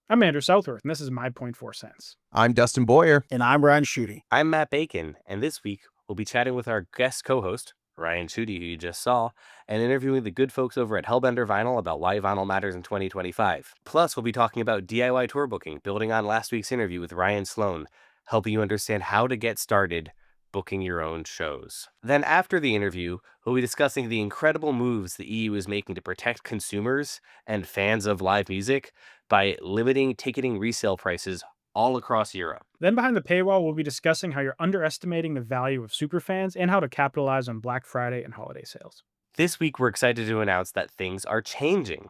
I'm Andrew Southworth, and this is my point 4 cents. I'm Dustin Boyer. And I'm Ryan Schutte. I'm Matt Bacon, and this week we'll be chatting with our guest co-host, Ryan Schutte, who you just saw, and interviewing the good folks over at Hellbender Vinyl about why vinyl matters in 2025. Plus, we'll be talking about DIY tour booking, building on last week's interview with Ryan Sloan, helping you understand how to get started booking your own shows. Then after the interview, we'll be discussing the incredible moves the EU is making to protect consumers and fans of live music by limiting ticketing resale prices all across Europe. Then behind the paywall, we'll be discussing how you're underestimating the value of superfans and how to capitalize on Black Friday and holiday sales. This week, we're excited to announce that things are changing.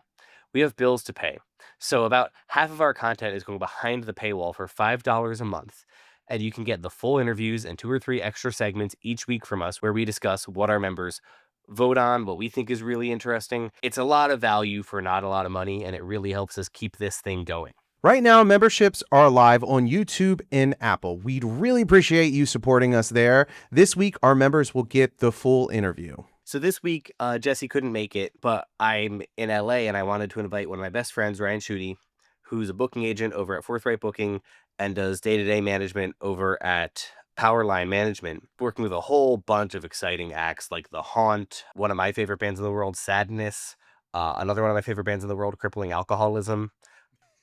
We have bills to pay. So about half of our content is going behind the paywall for $5 a month. And you can get the full interviews and 2 or 3 extra segments each week from us where we discuss what our members vote on, what we think is really interesting. It's a lot of value for not a lot of money, and it really helps us keep this thing going. Right now, memberships are live on YouTube and Apple. We'd really appreciate you supporting us there. This week, our members will get the full interview. So this week, Jesse couldn't make it, but I'm in LA and I wanted to invite one of my best friends, Ryan Schutte, who's a booking agent over at Forthright Booking and does day-to-day management over at Powerline Management, working with a whole bunch of exciting acts like The Haunt, one of my favorite bands in the world, Sadness, another one of my favorite bands in the world, Crippling Alcoholism.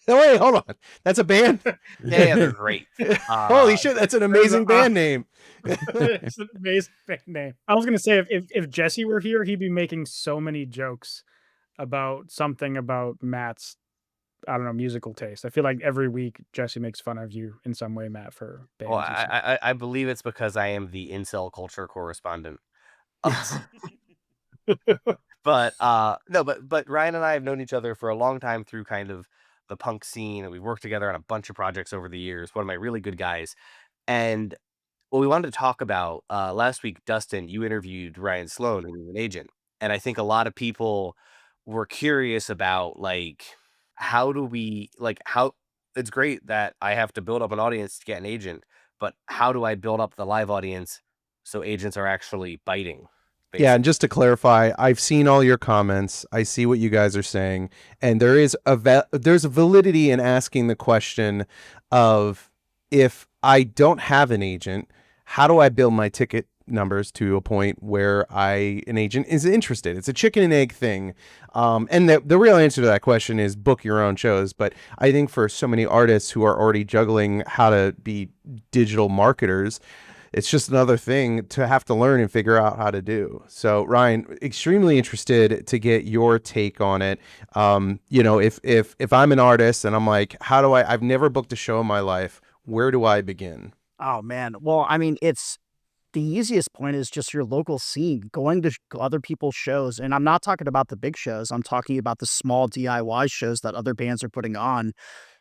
Oh, wait, hold on. That's a band? Yeah, they're great. Holy shit, that's an amazing band name. It's an amazing band name. I was going to say, if Jesse were here, he'd be making so many jokes about something about Matt's, I don't know, musical taste. I feel like every week Jesse makes fun of you in some way, Matt, for bands. Well, I believe it's because I am the incel culture correspondent. But Ryan and I have known each other for a long time through kind of the punk scene, and we've worked together on a bunch of projects over the years. One of my really good guys. And what we wanted to talk about last week, Dustin, you interviewed Ryan Sloan, who's an agent. And I think a lot of people were curious about how it's great that I have to build up an audience to get an agent, but how do I build up the live audience so agents are actually biting? Yeah, and just to clarify, I've seen all your comments. I see what you guys are saying, and there's a validity in asking the question of, if I don't have an agent, how do I build my ticket numbers to a point where an agent is interested? It's a chicken and egg thing. And the real answer to that question is book your own shows. But I think for so many artists who are already juggling how to be digital marketers, it's just another thing to have to learn and figure out how to do. So Ryan, extremely interested to get your take on it. If I'm an artist and I'm like, I've never booked a show in my life, where do I begin? Oh, man. Well, I mean, it's the easiest point is just your local scene, going to other people's shows. And I'm not talking about the big shows. I'm talking about the small DIY shows that other bands are putting on.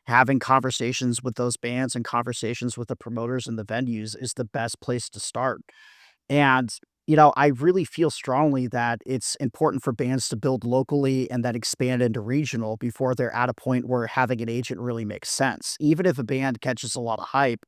Having conversations with those bands and conversations with the promoters and the venues is the best place to start. And, I really feel strongly that it's important for bands to build locally and then expand into regional before they're at a point where having an agent really makes sense. Even if a band catches a lot of hype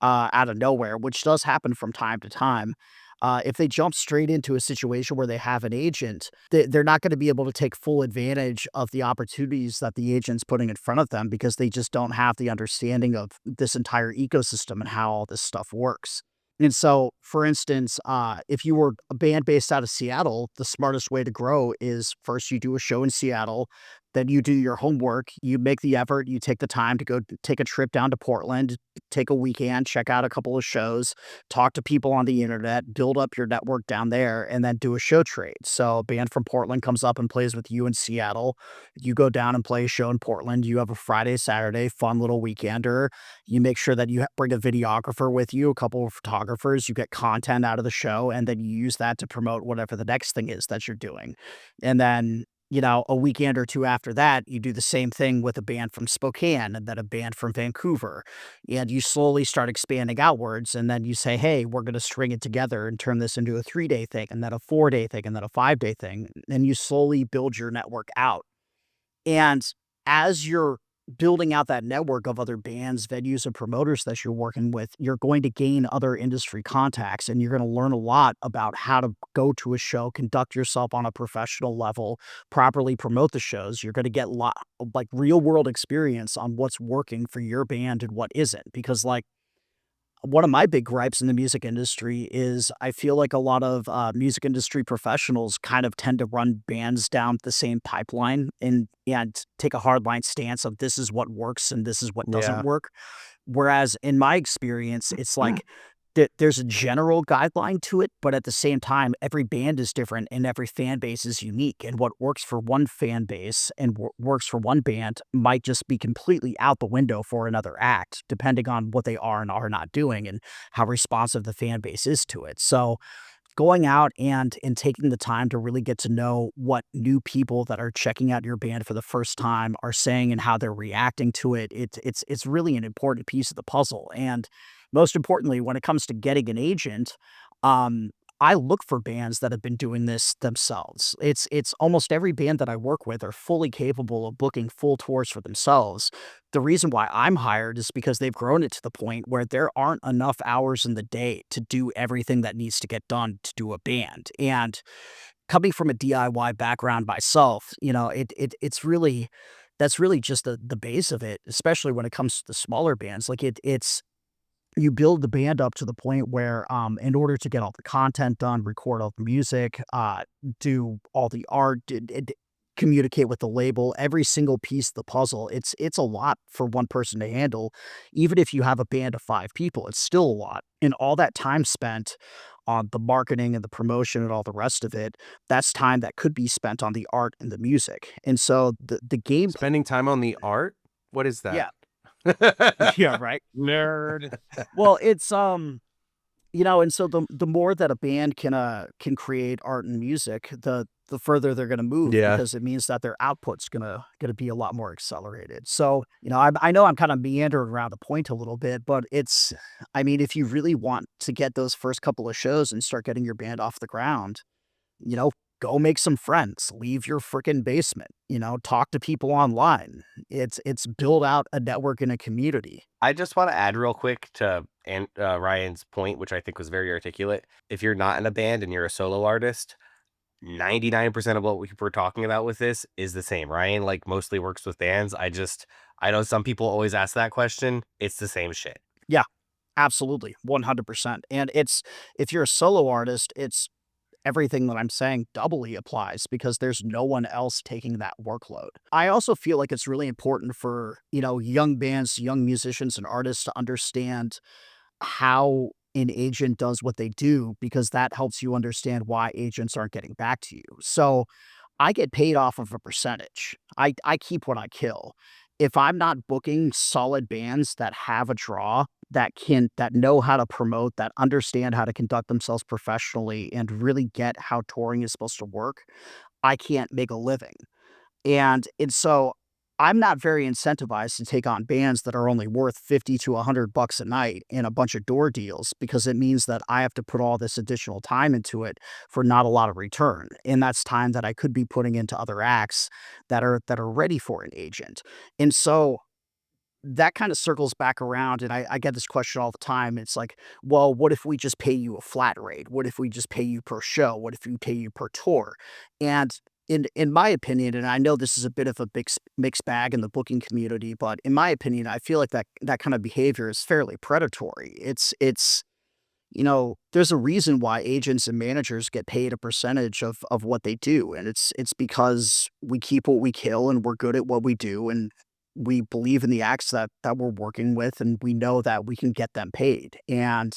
out of nowhere, which does happen from time to time. If they jump straight into a situation where they have an agent, they're not going to be able to take full advantage of the opportunities that the agent's putting in front of them because they just don't have the understanding of this entire ecosystem and how all this stuff works. And so, for instance, if you were a band based out of Seattle, the smartest way to grow is first you do a show in Seattle, then you do your homework, you make the effort, you take the time to go take a trip down to Portland, take a weekend, check out a couple of shows, talk to people on the internet, build up your network down there, and then do a show trade. So a band from Portland comes up and plays with you in Seattle. You go down and play a show in Portland. You have a Friday, Saturday, fun little weekender. You make sure that you bring a videographer with you, a couple of photographers. You get content out of the show, and then you use that to promote whatever the next thing is that you're doing. And then a weekend or two after that, you do the same thing with a band from Spokane and then a band from Vancouver. And you slowly start expanding outwards. And then you say, hey, we're going to string it together and turn this into a 3-day thing and then a 4-day thing and then a 5-day thing. And you slowly build your network out. And as you're building out that network of other bands, venues, and promoters that you're working with, you're going to gain other industry contacts, and you're going to learn a lot about how to go to a show, conduct yourself on a professional level, properly promote the shows. You're going to get like real world experience on what's working for your band and what isn't. Because like one of my big gripes in the music industry is I feel like a lot of music industry professionals kind of tend to run bands down the same pipeline and take a hardline stance of this is what works and this is what doesn't Yeah. work. Whereas in my experience, it's like there's a general guideline to it, but at the same time, every band is different and every fan base is unique. And what works for one fan base and works for one band might just be completely out the window for another act, depending on what they are and are not doing and how responsive the fan base is to it. So going out and taking the time to really get to know what new people that are checking out your band for the first time are saying and how they're reacting to it, it's really an important piece of the puzzle. And most importantly, when it comes to getting an agent, um, I look for bands that have been doing this themselves. It's almost every band that I work with are fully capable of booking full tours for themselves. The reason why I'm hired is because they've grown it to the point where there aren't enough hours in the day to do everything that needs to get done to do a band. And coming from a DIY background myself, it's really that's really just the base of it, especially when it comes to the smaller bands. Like it's you build the band up to the point where, in order to get all the content done, record all the music, do all the art, communicate with the label, every single piece of the puzzle, it's a lot for one person to handle. Even if you have a band of 5 people, it's still a lot. And all that time spent on the marketing and the promotion and all the rest of it, that's time that could be spent on the art and the music. And so the game. Spending time on the art? What is Yeah. that? Yeah, right. Nerd. Well, it's and so the more that a band can create art and music, the further they're gonna move Yeah. because it means that their output's gonna be a lot more accelerated. So, I know I'm kinda meandering around the point a little bit, but I mean, if you really want to get those first couple of shows and start getting your band off the ground, you know, go make some friends, leave your freaking basement, talk to people online. It's build out a network and a community. I just want to add real quick to Ryan's point, which I think was very articulate. If you're not in a band and you're a solo artist, 99% of what we're talking about with this is the same. Ryan like mostly works with bands. I know some people always ask that question. It's the same shit. Yeah, absolutely, 100%. And if you're a solo artist, it's everything that I'm saying doubly applies because there's no one else taking that workload. I also feel like it's really important for, young bands, young musicians and artists to understand how an agent does what they do because that helps you understand why agents aren't getting back to you. So I get paid off of a percentage. I keep what I kill. If I'm not booking solid bands that have a draw, that know how to promote, that understand how to conduct themselves professionally and really get how touring is supposed to work, I can't make a living. And so I'm not very incentivized to take on bands that are only worth 50 to $100 a night and a bunch of door deals because it means that I have to put all this additional time into it for not a lot of return. And that's time that I could be putting into other acts that are ready for an agent. And so that kind of circles back around, and I get this question all the time. It's like, well, what if we just pay you a flat rate? What if we just pay you per show? What if we pay you per tour? And in my opinion, and I know this is a bit of a big mixed bag in the booking community, but in my opinion, I feel like that kind of behavior is fairly predatory. There's a reason why agents and managers get paid a percentage of what they do, and it's because we keep what we kill and we're good at what we do, and we believe in the acts that we're working with, and we know that we can get them paid. And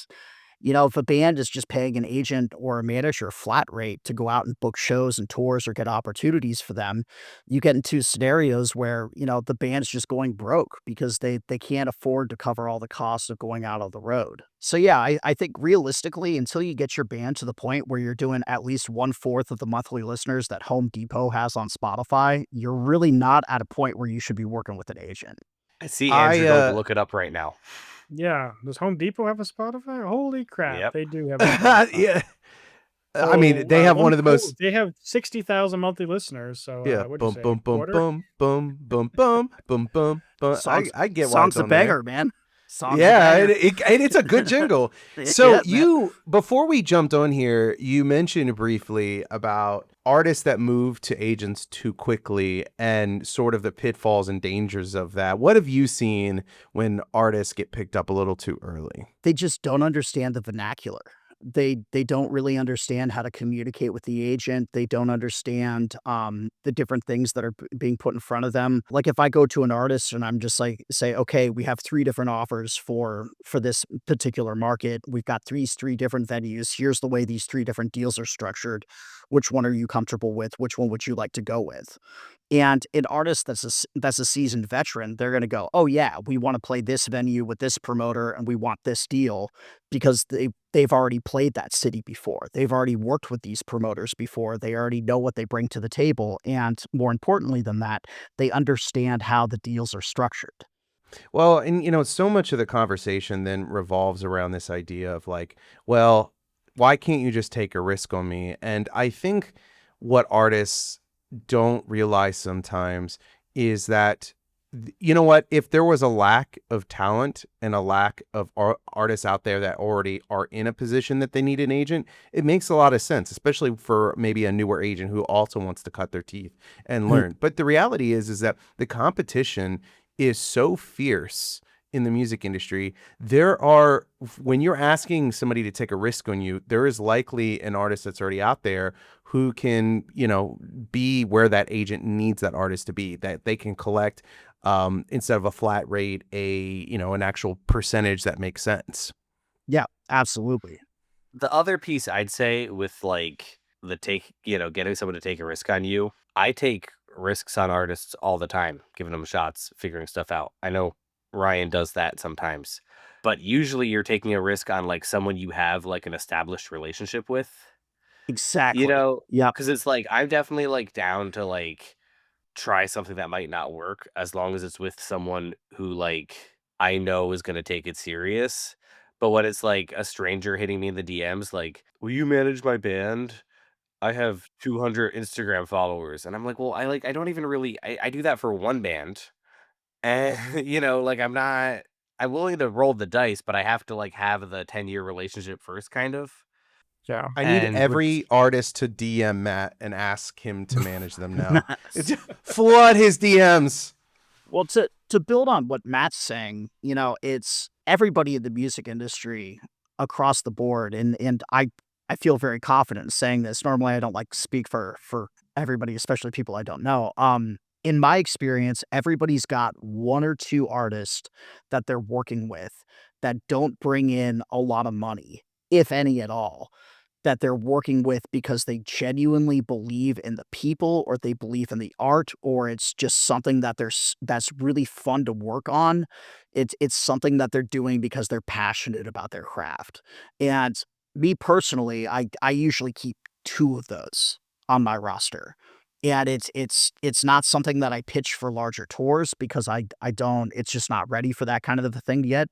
if a band is just paying an agent or a manager a flat rate to go out and book shows and tours or get opportunities for them, you get into scenarios where, the band's just going broke because they can't afford to cover all the costs of going out on the road. So yeah, I think realistically, until you get your band to the point where you're doing at least 1/4 of the monthly listeners that Home Depot has on Spotify, you're really not at a point where you should be working with an agent. I see Andrew going to I look it up right now. Yeah. Does Home Depot have a Spotify? Holy crap. Yep. They do have a Spotify. yeah. I mean, they have one of the most. They have 60,000 monthly listeners. So Yeah, what'd you boom, say? boom, boom, Quarter? boom, boom, boom, boom, boom, boom, boom. I get why it's Song's a on there. banger, man. Song's a Yeah, banger. it's a good jingle. So Yeah, man. you, before we jumped on here, you mentioned briefly about artists that move to agents too quickly and sort of the pitfalls and dangers of that. What have you seen when artists get picked up a little too early? They just don't understand the vernacular. They don't really understand how to communicate with the agent. They don't understand the different things that are being put in front of them. Like if I go to an artist and I'm just like say, okay, we have 3 different offers for this particular market. We've got three different venues. Here's the way these 3 different deals are structured. Which one are you comfortable with? Which one would you like to go with? And an artist that's a seasoned veteran, they're going to go, oh yeah, we want to play this venue with this promoter and we want this deal because they've already played that city before. They've already worked with these promoters before. They already know what they bring to the table. And more importantly than that, they understand how the deals are structured. Well, and so much of the conversation then revolves around this idea of like, well, why can't you just take a risk on me? And I think what artists don't realize sometimes is that, you know what, if there was a lack of talent and a lack of artists out there that already are in a position that they need an agent, it makes a lot of sense, especially for maybe a newer agent who also wants to cut their teeth and learn. But the reality is that the competition is so fierce in the music industry. When you're asking somebody to take a risk on you, there is likely an artist that's already out there who can, be where that agent needs that artist to be, that they can collect, instead of a flat rate, an actual percentage that makes sense. Yeah, absolutely. The other piece I'd say with like getting someone to take a risk on you, I take risks on artists all the time, giving them shots, figuring stuff out. I know Ryan does that sometimes, but usually you're taking a risk on like someone you have like an established relationship with, Exactly. Yep. because it's like I'm definitely like down to like try something that might not work as long as it's with someone who like I know is going to take it serious. But when it's like a stranger hitting me in the DMs, like, will you manage my band? I have 200 Instagram followers. And I'm like, well, I don't even really, I do that for one band. And, like I'm willing to roll the dice, but I have to like have the 10-year relationship first, kind of. Yeah. I need And every artist to DM Matt and ask him to manage them now. Flood his DMs. Well, to build on what Matt's saying, it's everybody in the music industry across the board, and I feel very confident in saying this. Normally, I don't like to speak for everybody, especially people I don't know. In my experience, everybody's got 1 or 2 artists that they're working with that don't bring in a lot of money, if any at all, that they're working with because they genuinely believe in the people or they believe in the art, or it's just something that that's really fun to work on. It's something that they're doing because they're passionate about their craft. And me personally, I usually keep 2 of those on my roster. And it's not something that I pitch for larger tours because I don't, it's just not ready for that kind of a thing yet.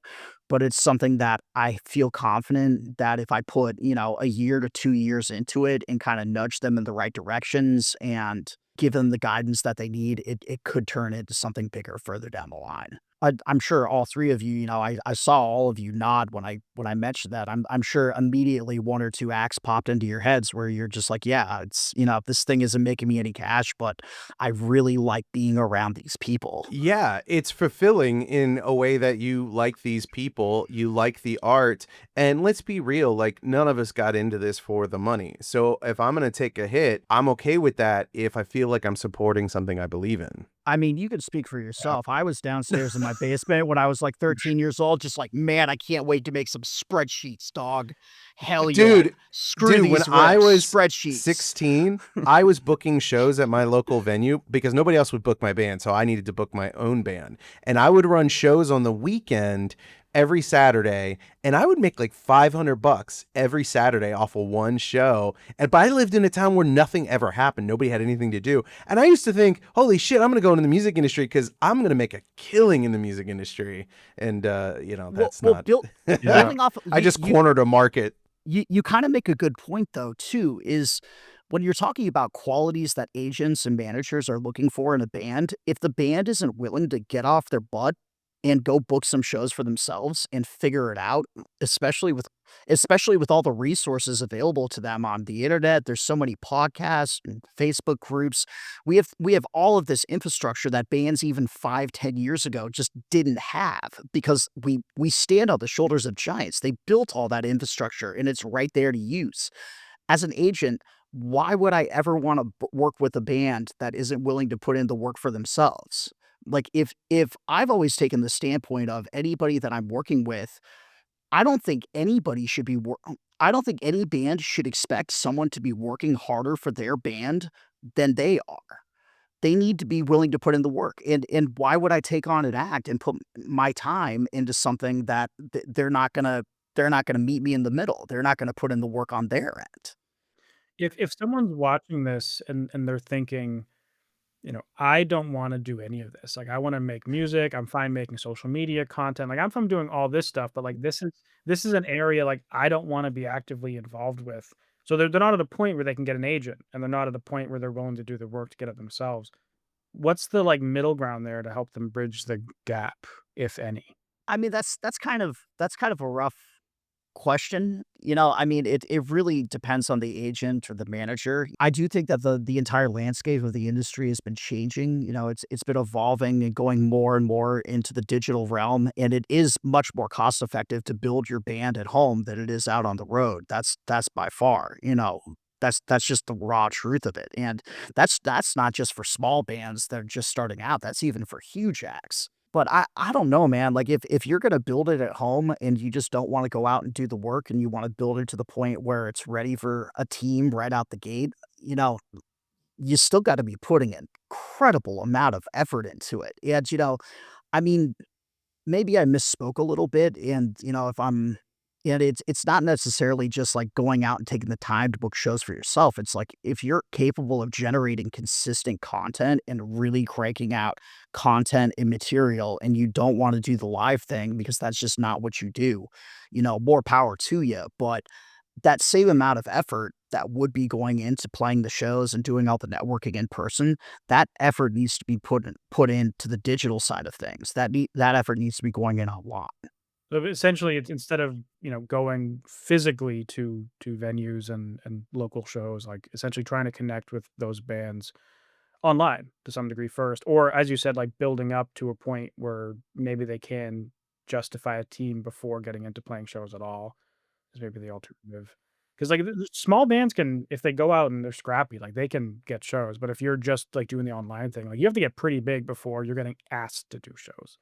But it's something that I feel confident that if I put, a year to 2 years into it and kind of nudge them in the right directions and give them the guidance that they need, it could turn into something bigger further down the line. I'm sure all 3 of you, I saw all of you nod when I mentioned that. I'm sure immediately 1 or 2 acts popped into your heads where you're just like, yeah, it's, this thing isn't making me any cash, but I really like being around these people. Yeah, it's fulfilling in a way that you like these people, you like the art, and let's be real, like none of us got into this for the money. So if I'm going to take a hit, I'm okay with that if I feel like I'm supporting something I believe in. I mean, you could speak for yourself. I was downstairs in my basement when I was like 13 years old, just like, man, I can't wait to make some spreadsheets, dog. Hell yeah. Screw these when rips. I was Spreadsheets. 16, I was booking shows at my local venue because nobody else would book my band, so I needed to book my own band. And I would run shows on the weekend every Saturday, and I would make like $500 every Saturday off of one show. But I lived in a town where nothing ever happened. Nobody had anything to do. And I used to think, holy shit, I'm going to go into the music industry because I'm going to make a killing in the music industry. And, that's not. Building off. I just cornered a market. you kind of make a good point though too, is when you're talking about qualities that agents and managers are looking for in a band, if the band isn't willing to get off their butt and go book some shows for themselves and figure it out, especially with especially with all the resources available to them on the internet. There's so many podcasts and Facebook groups. We have all of this infrastructure that bands even 5, 10 years ago just didn't have, because we stand on the shoulders of giants. They built all that infrastructure and it's right there to use. As an agent, why would I ever want to work with a band that isn't willing to put in the work for themselves? Like, if I've always taken the standpoint of anybody that I'm working with, I don't think anybody should be I don't think any band should expect someone to be working harder for their band than they are. They need to be willing to put in the work. And why would I take on an act and put my time into something that they're not gonna meet me in the middle. They're not gonna put in the work on their end. If someone's watching this and they're thinking, "I don't wanna do any of this, like, I wanna make music, I'm fine making social media content, like, I'm fine doing all this stuff, but, like, this is an area, like, I don't wanna be actively involved with." So they're not at a point where they can get an agent, and they're not at a point where they're willing to do the work to get it themselves. What's the, like, middle ground there to help them bridge the gap, if any? I mean, that's kind of a rough question. I mean, it really depends on the agent or the manager. I do think that the entire landscape of the industry has been changing. It's been evolving and going more and more into the digital realm, and it is much more cost effective to build your band at home than it is out on the road. That's by far. That's just the raw truth of it. And that's not just for small bands that are just starting out. That's even for huge acts. But I don't know, man. Like, if you're gonna build it at home and you just don't wanna go out and do the work and you wanna build it to the point where it's ready for a team right out the gate, you still gotta be putting an incredible amount of effort into it. And, I mean, maybe I misspoke a little bit, and, if I'm and it's not necessarily just, like, going out and taking the time to book shows for yourself. It's like, if you're capable of generating consistent content and really cranking out content and material, and you don't wanna do the live thing because that's just not what you do, more power to you. But that same amount of effort that would be going into playing the shows and doing all the networking in person, that effort needs to be put into the digital side of things. That effort needs to be going in a lot. So essentially, it's instead of, going physically to venues and local shows, like, essentially trying to connect with those bands online to some degree first, or as you said, like, building up to a point where maybe they can justify a team before getting into playing shows at all, is maybe the alternative. Because, like, the small bands can, if they go out and they're scrappy, like, they can get shows, but if you're just, like, doing the online thing, like, you have to get pretty big before you're getting asked to do shows.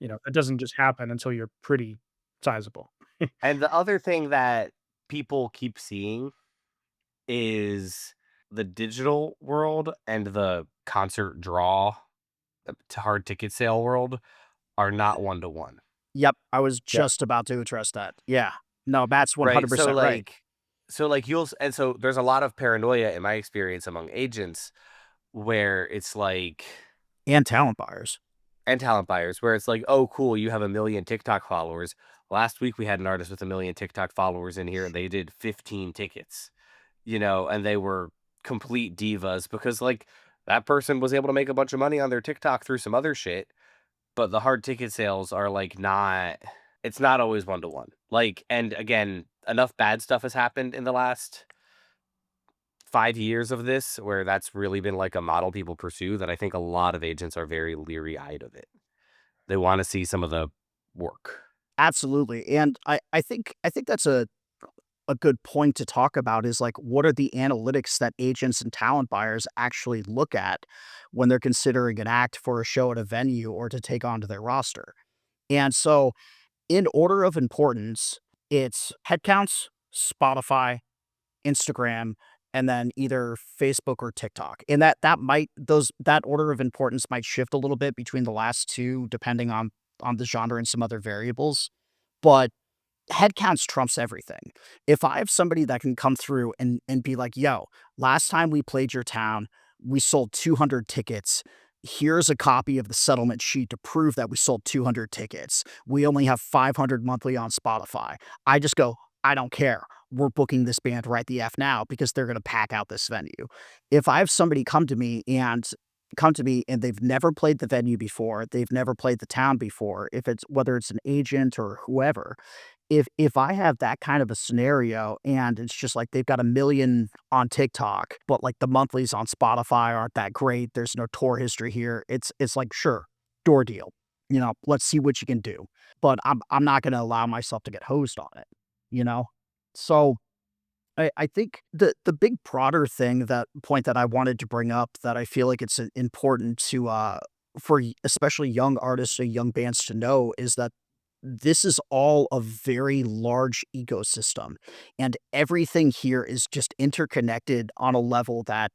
That doesn't just happen until you're pretty sizable. And the other thing that people keep seeing is the digital world and the concert draw to hard ticket sale world are not one to one. Yep, I was Yeah. just about to address that. Yeah. No, Matt's Right. So 100% right. and so there's a lot of paranoia in my experience among agents where it's like, And talent buyers. and talent buyers, where it's like, oh, cool, you have 1 million TikTok followers. Last week we had an artist with 1 million TikTok followers in here and they did 15 tickets, and they were complete divas because, like, that person was able to make a bunch of money on their TikTok through some other shit. But the hard ticket sales are like it's not always one to one. Like, and again, enough bad stuff has happened in the last 5 years of this where that's really been like a model people pursue that I think a lot of agents are very leery eyed of it. They want to see some of the work. Absolutely. And I think that's a good point to talk about, is like, what are the analytics that agents and talent buyers actually look at when they're considering an act for a show at a venue or to take onto their roster. And so, in order of importance, it's headcounts, Spotify, Instagram, and then either Facebook or TikTok. And that order of importance might shift a little bit between the last two, depending on the genre and some other variables. But headcounts trumps everything. If I have somebody that can come through and be like, yo, last time we played your town, we sold 200 tickets. Here's a copy of the settlement sheet to prove that we sold 200 tickets. We only have 500 monthly on Spotify. I just go, I don't care. We're booking this band right the F now because they're going to pack out this venue. If I have somebody come to me and they've never played the venue before, they've never played the town before, if it's whether it's an agent or whoever, if I have that kind of a scenario and it's just like they've got a million on TikTok, but like the monthlies on Spotify aren't that great, there's no tour history here. It's like, sure, door deal. Let's see what you can do. But I'm not going to allow myself to get hosed on it, you know? So I think the big broader thing, that point that I wanted to bring up, that I feel like it's important to especially young artists or young bands to know, is that this is all a very large ecosystem, and everything here is just interconnected on a level that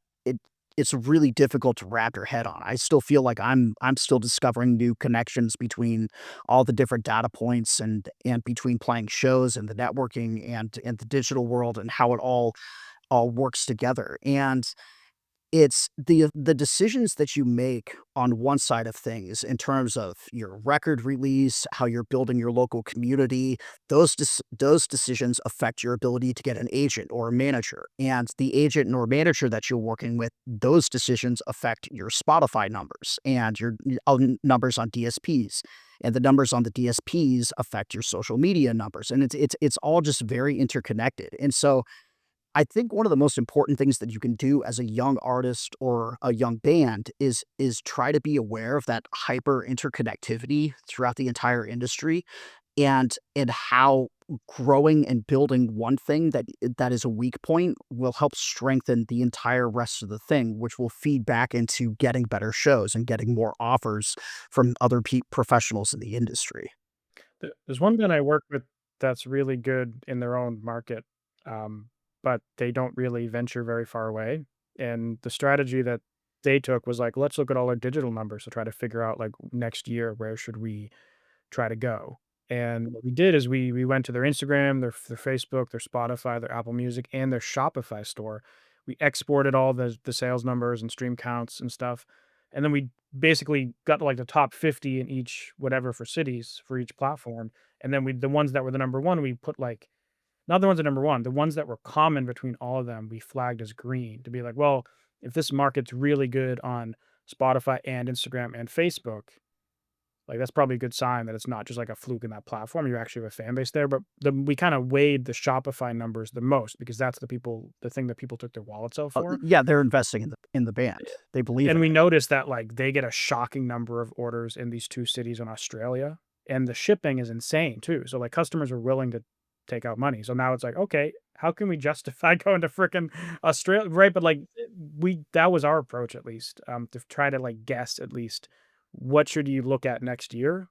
it's really difficult to wrap your head on. I still feel like I'm still discovering new connections between all the different data points, and between playing shows and the networking and the digital world, and how it all works together. And it's the decisions that you make on one side of things in terms of your record release, how you're building your local community. Those decisions affect your ability to get an agent or a manager, and the agent or manager that you're working with, those decisions affect your Spotify numbers and your numbers on DSPs, and the numbers on the DSPs affect your social media numbers, and it's all just very interconnected. And so I think one of the most important things that you can do as a young artist or a young band is try to be aware of that hyper interconnectivity throughout the entire industry, and how growing and building one thing that is a weak point will help strengthen the entire rest of the thing, which will feed back into getting better shows and getting more offers from other professionals in the industry. There's one band I work with that's really good in their own market, but they don't really venture very far away. And the strategy that they took was like, let's look at all our digital numbers to try to figure out like next year where should we try to go. And what we did is we went to their Instagram, their Facebook, their Spotify, their Apple Music, and their Shopify store. We exported all the sales numbers and stream counts and stuff, and then we basically got like the top 50 in each whatever for cities for each platform. And then the ones that were the number one, we put like not the ones at number one, the ones that were common between all of them, we flagged as green to be like, well, if this market's really good on Spotify and Instagram and Facebook, like, that's probably a good sign that it's not just like a fluke in that platform. You actually have a fan base there. But we kind of weighed the Shopify numbers the most because that's the thing that people took their wallets out for. Yeah, they're investing in the band. They believe And in we it. noticed that like they get a shocking number of orders in these two cities in Australia, and the shipping is insane too. So like customers are willing to take out money. So now it's like, okay, how can we justify going to frickin' Australia? Right. But like that was our approach at least, to try to like guess at least what should you look at next year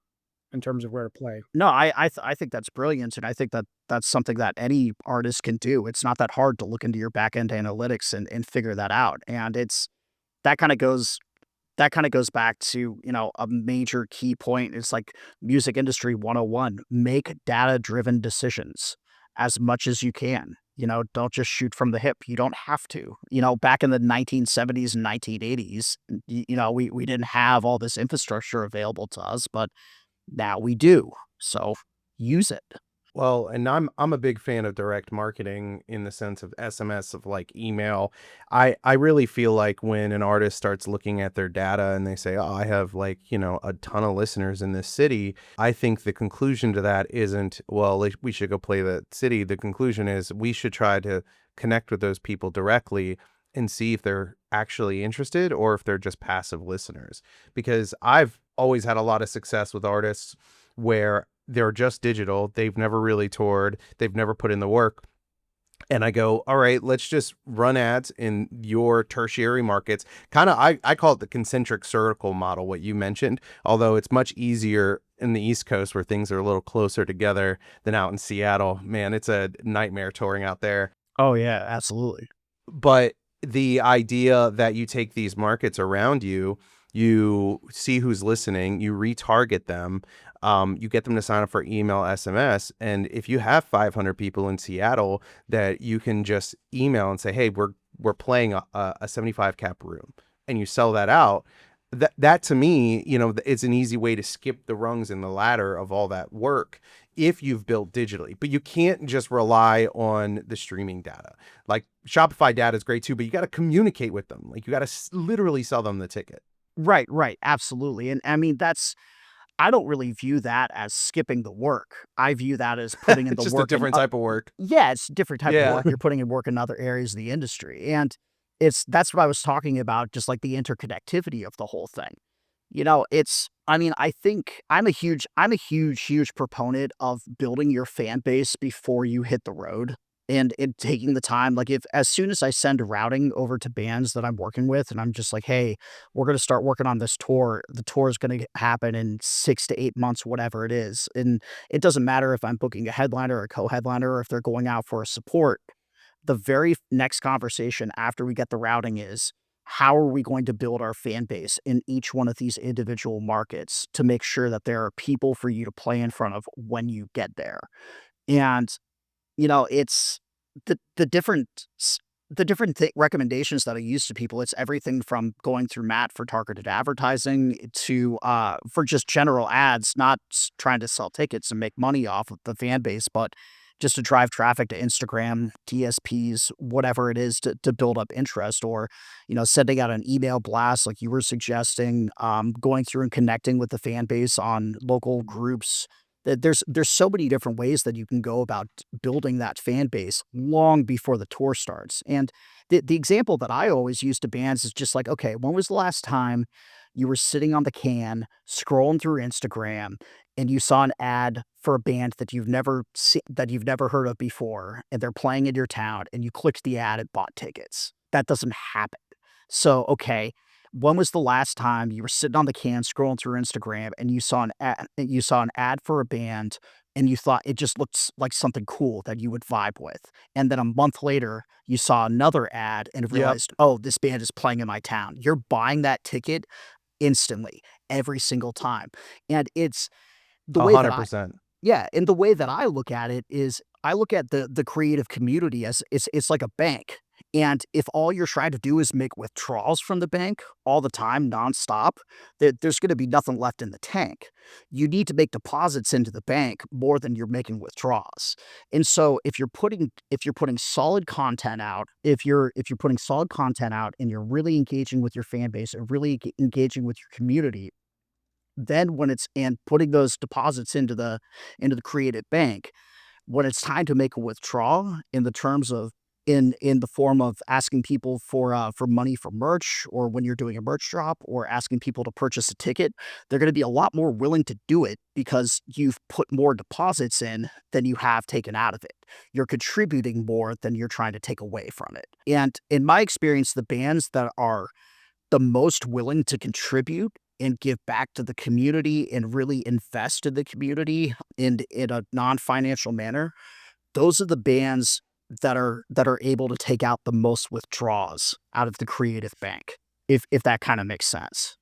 in terms of where to play. No, I think that's brilliant, and I think that that's something that any artist can do. It's not that hard to look into your back end analytics and figure that out. And that kind of goes that kind of goes back to, a major key point. It's like music industry 101. Make data driven decisions as much as you can. Don't just shoot from the hip. You don't have to. Back in the 1970s and 1980s, we didn't have all this infrastructure available to us, but now we do. So use it. Well, and I'm a big fan of direct marketing in the sense of SMS, of like email. I really feel like when an artist starts looking at their data and they say, "Oh, I have like, a ton of listeners in this city." I think the conclusion to that isn't, well, like, we should go play that city. The conclusion is we should try to connect with those people directly and see if they're actually interested or if they're just passive listeners. Because I've always had a lot of success with artists where they're just digital. They've never really toured. They've never put in the work. And I go, all right, let's just run ads in your tertiary markets. Kind of, I call it the concentric circle model, what you mentioned, although it's much easier in the East Coast where things are a little closer together than out in Seattle. Man, it's a nightmare touring out there. Oh yeah, absolutely. But the idea that you take these markets around you, you see who's listening, you retarget them, you get them to sign up for email, SMS. And if you have 500 people in Seattle that you can just email and say, hey, we're playing a 75 cap room, and you sell that out, that to me, it's an easy way to skip the rungs in the ladder of all that work if you've built digitally. But you can't just rely on the streaming data. Like Shopify data is great too, but you got to communicate with them. Like you got to literally sell them the ticket. Right, right, absolutely. And I mean, I don't really view that as skipping the work. I view that as putting in It's the just a work in different type of work. yeah, it's a different type of Yeah. work. You're putting in work in other areas of the industry. And that's what I was talking about, just like the interconnectivity of the whole thing. I mean, I think I'm a huge proponent of building your fan base before you hit the road and taking the time. Like if as soon as I send routing over to bands that I'm working with and I'm just like, hey, we're going to start working on this tour. The tour is going to happen in 6 to 8 months, whatever it is. And it doesn't matter if I'm booking a headliner or a co-headliner or if they're going out for a support. The very next conversation after we get the routing is, how are we going to build our fan base in each one of these individual markets to make sure that there are people for you to play in front of when you get there? And it's the different recommendations that I use to people. It's everything from going through Matt for targeted advertising to for just general ads, not trying to sell tickets and make money off of the fan base, but just to drive traffic to Instagram, DSPs, whatever it is to build up interest, or sending out an email blast like you were suggesting, going through and connecting with the fan base on local groups. There's so many different ways that you can go about building that fan base long before the tour starts. And the example that I always use to bands is just like, okay, when was the last time you were sitting on the can, scrolling through Instagram, and you saw an ad for a band that you've never heard of before, and they're playing in your town, and you clicked the ad and bought tickets? That doesn't happen. So, okay, when was the last time you were sitting on the can scrolling through Instagram and you saw an ad for a band and you thought it just looks like something cool that you would vibe with? And then a month later, you saw another ad and Yep. realized, oh, this band is playing in my town. You're buying that ticket instantly every single time. And it's the A way that hundred I percent. yeah, and the way that I look at it is I look at the creative community as it's like a bank. And if all you're trying to do is make withdrawals from the bank all the time, nonstop, there's going to be nothing left in the tank. You need to make deposits into the bank more than you're making withdrawals. And so if you're putting solid content out, if you're putting solid content out and you're really engaging with your fan base and really engaging with your community, then when it's and putting those deposits into the creative bank, when it's time to make a withdrawal in the terms of in the form of asking people for money for merch, or when you're doing a merch drop or asking people to purchase a ticket, they're going to be a lot more willing to do it because you've put more deposits in than you have taken out of it. You're contributing more than you're trying to take away from it. And in my experience, the bands that are the most willing to contribute and give back to the community and really invest in the community in a non-financial manner, those are the bands that are able to take out the most withdrawals out of the creative bank, if that kind of makes sense.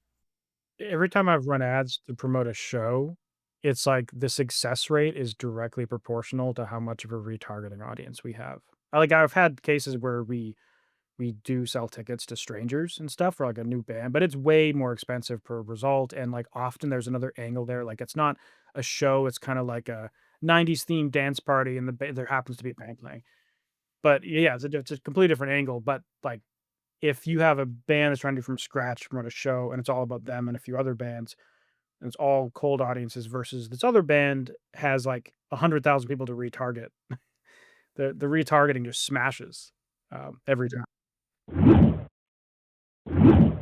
Every time I've run ads to promote a show, it's like the success rate is directly proportional to how much of a retargeting audience we have. I've had cases where we do sell tickets to strangers and stuff for like a new band, but it's way more expensive per result. And like often there's another angle there. Like it's not a show, it's kind of like a 90s themed dance party and there happens to be a band playing. But yeah, it's a completely different angle. But like if you have a band that's trying to do from scratch to promote a show and it's all about them and a few other bands, and it's all cold audiences versus this other band has like 100,000 people to retarget. The retargeting just smashes every time.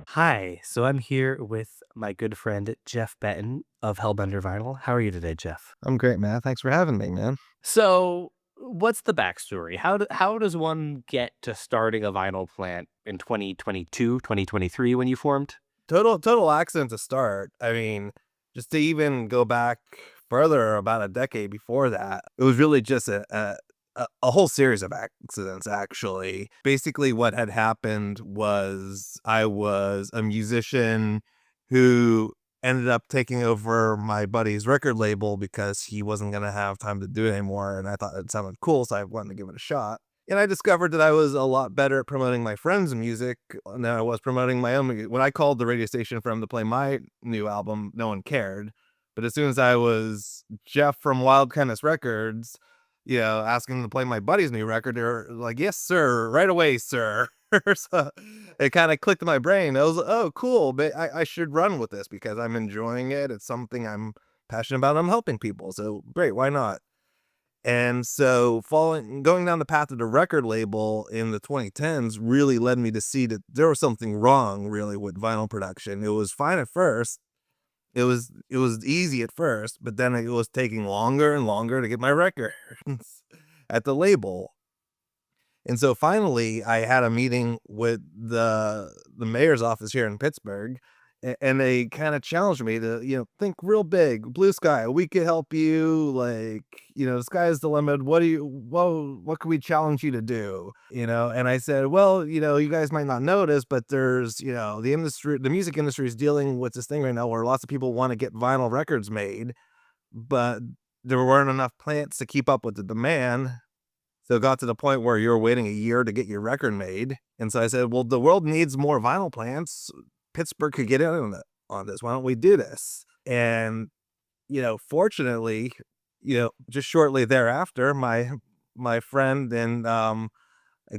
Hi, so I'm here with my good friend Jeff Betton of Hellbender Vinyl. How are you today, Jeff? I'm great, man. Thanks for having me, man. So, what's the backstory? How does one get to starting a vinyl plant in 2022, 2023 when you formed? Total accident to start. I mean, just to even go back further, about a decade before that, it was really just a whole series of accidents, actually. Basically, what had happened was I was a musician who ended up taking over my buddy's record label because he wasn't going to have time to do it anymore. And I thought it sounded cool, so I wanted to give it a shot. And I discovered that I was a lot better at promoting my friends' music than I was promoting my own music. When I called the radio station for them to play my new album, no one cared. But as soon as I was Jeff from Wild Chemist Records, asking them to play my buddy's new record, they're like, "Yes, sir, right away, sir." So it kind of clicked in my brain. I was like, "Oh, cool, but I should run with this because I'm enjoying it. It's something I'm passionate about. I'm helping people. So great, why not?" And so going down the path of the record label in the 2010s really led me to see that there was something wrong really with vinyl production. It was fine at first. It was easy at first, but then it was taking longer and longer to get my records at the label. And so finally I had a meeting with the mayor's office here in Pittsburgh, and they kind of challenged me to, think real big, blue sky. We could help you. Like, the sky is the limit. What can we challenge you to do? And I said, well, you guys might not notice, but there's, the music industry is dealing with this thing right now where lots of people want to get vinyl records made, but there weren't enough plants to keep up with the demand. So it got to the point where you're waiting a year to get your record made. And so I said, well, the world needs more vinyl plants. Pittsburgh could get in on this. Why don't we do this? And, fortunately, just shortly thereafter, my friend and a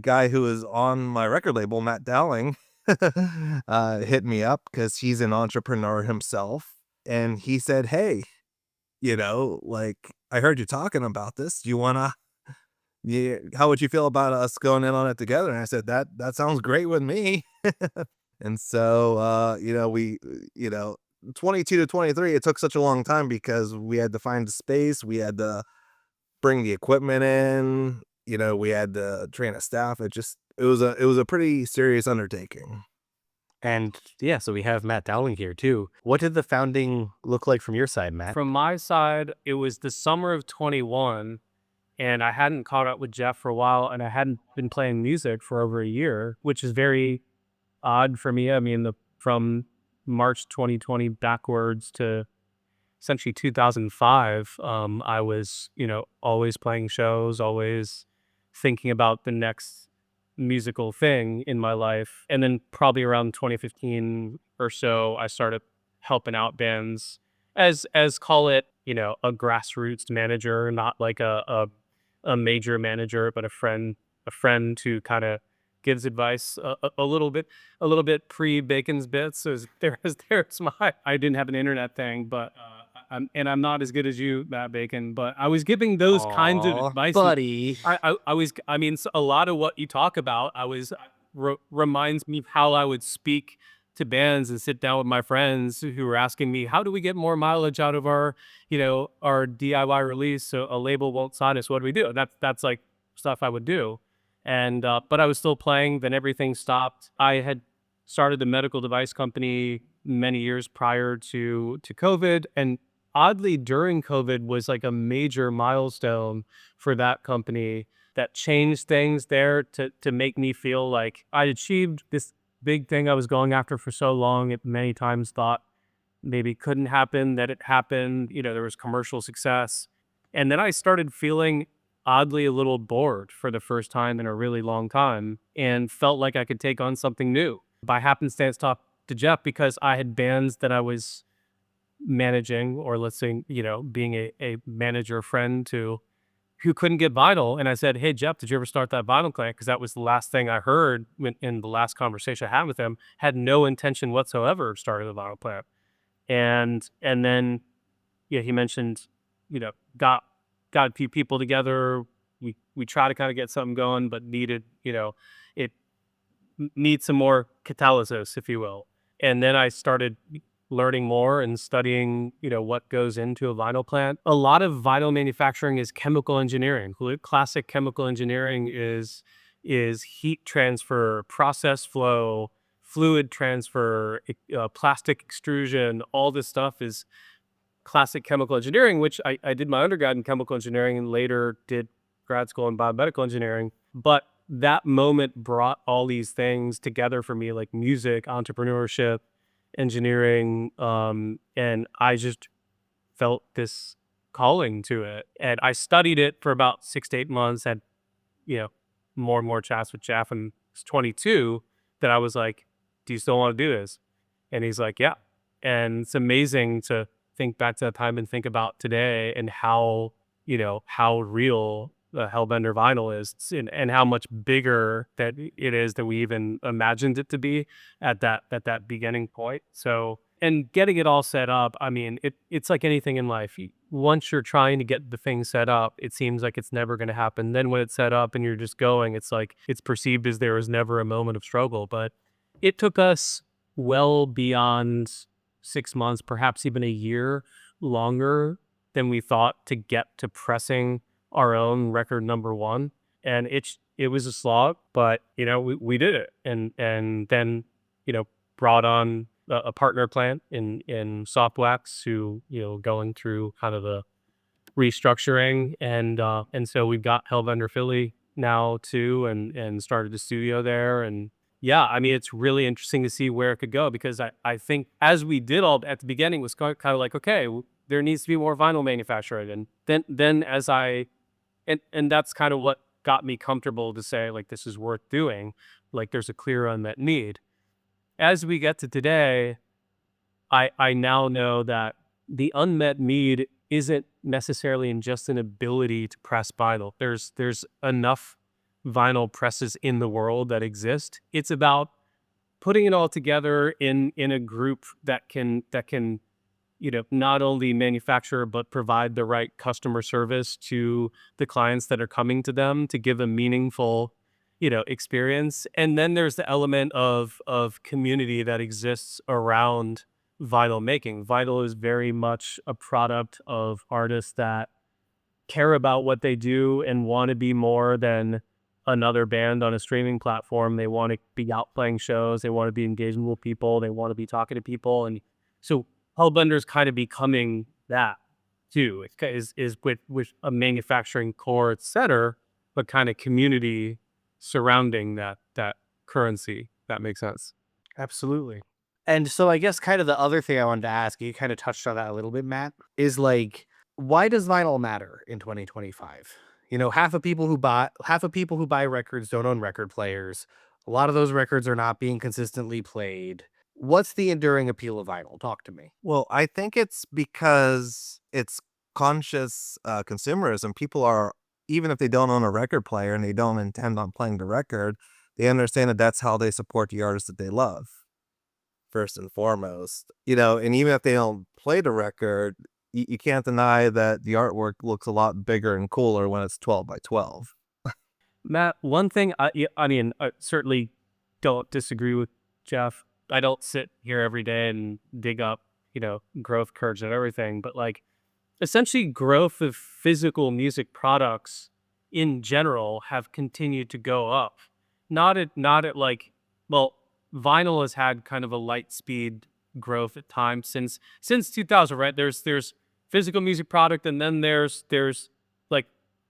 guy who is on my record label, Matt Dowling, hit me up because he's an entrepreneur himself. And he said, hey, like, I heard you talking about this. Do you want to, how would you feel about us going in on it together? And I said, that sounds great with me. And so, 22 to 23, it took such a long time because we had to find the space. We had to bring the equipment in, we had to train a staff. It was a pretty serious undertaking. And yeah, so we have Matt Dowling here too. What did the founding look like from your side, Matt? From my side, it was the summer of 21, and I hadn't caught up with Jeff for a while, and I hadn't been playing music for over a year, which is very odd for me. I mean, from March 2020 backwards to essentially 2005, I was, always playing shows, always thinking about the next musical thing in my life. And then probably around 2015 or so, I started helping out bands as call it, a grassroots manager, not like a major manager, but a friend who kind of gives advice a little bit pre Bacon's Bits. So there's my, I didn't have an internet thing, but I'm not as good as you, Matt Bacon, but I was giving those kinds of Aw, advice. buddy. I mean, a lot of what you talk about, reminds me of how I would speak to bands and sit down with my friends who were asking me, how do we get more mileage out of our DIY release so a label won't sign us? What do we do? That's like stuff I would do. And, but I was still playing, then everything stopped. I had started a medical device company many years prior to COVID. And oddly, during COVID was like a major milestone for that company that changed things there to make me feel like I'd achieved this big thing I was going after for so long. It many times thought maybe couldn't happen, that it happened. There was commercial success. And then I started feeling oddly a little bored for the first time in a really long time and felt like I could take on something new. By happenstance, talked to Jeff because I had bands that I was managing, or let's say, being a manager friend to, who couldn't get vinyl. And I said, hey, Jeff, did you ever start that vinyl plant? Because that was the last thing I heard in the last conversation I had with him. Had no intention whatsoever of starting the vinyl plant. And then, he mentioned, got a few people together. We try to kind of get something going, but needed, it needs some more catalysis, if you will. And then I started learning more and studying, what goes into a vinyl plant. A lot of vinyl manufacturing is chemical engineering. Classic chemical engineering is heat transfer, process flow, fluid transfer, plastic extrusion. All this stuff is classic chemical engineering, which I did my undergrad in chemical engineering and later did grad school in biomedical engineering. But that moment brought all these things together for me, like music, entrepreneurship, engineering, and I just felt this calling to it. And I studied it for about 6 to 8 months, had, more and more chats with Jeff, and it's 22 that I was like, do you still want to do this? And he's like, yeah. And it's amazing to think back to that time and think about today and how, how real the Hellbender vinyl is, and how much bigger that it is than we even imagined it to be at that beginning point. So, and getting it all set up, I mean, it's like anything in life. Once you're trying to get the thing set up, it seems like it's never going to happen. Then when it's set up and you're just going, it's like it's perceived as there was never a moment of struggle. But it took us well beyond 6 months, perhaps even a year longer than we thought to get to pressing our own record number one. And it was a slog, but we did it. And then, brought on a partner plant in Softwax, who, going through kind of the restructuring, and so we've got Hellbender Philly now too, and started a studio there. And yeah, I mean, it's really interesting to see where it could go, because I think as we did all at the beginning was kind of like, okay, there needs to be more vinyl manufacturing. And then as and that's kind of what got me comfortable to say, like, this is worth doing. Like, there's a clear unmet need. As we get to today, I now know that the unmet need isn't necessarily in just an ability to press vinyl. There's enough vinyl presses in the world that exist. It's about putting it all together in a group that can not only manufacture but provide the right customer service to the clients that are coming to them, to give a meaningful experience. And then there's the element of community that exists around vinyl making. Vinyl is very much a product of artists that care about what they do and want to be more than another band on a streaming platform. They want to be out playing shows. They want to be engaging with people. They want to be talking to people. And so Hellbender's kind of becoming that too. It is with a manufacturing core, et cetera, but kind of community surrounding that currency. That makes sense. Absolutely. And so I guess kind of the other thing I wanted to ask, you kind of touched on that a little bit, Matt, is like, why does vinyl matter in 2025? Half of people who buy records don't own record players. A lot of those records are not being consistently played. What's the enduring appeal of vinyl? Talk to me. Well, I think it's because it's conscious consumerism. People are, even if they don't own a record player and they don't intend on playing the record, they understand that that's how they support the artist that they love, first and foremost. And even if they don't play the record, you can't deny that the artwork looks a lot bigger and cooler when it's 12 by 12. Matt, one thing, I mean, I certainly don't disagree with Jeff. I don't sit here every day and dig up, growth curves and everything, but like, essentially growth of physical music products in general have continued to go up. Not at like, well, vinyl has had kind of a light speed growth at times since 2000, right? There's physical music product, and then there's like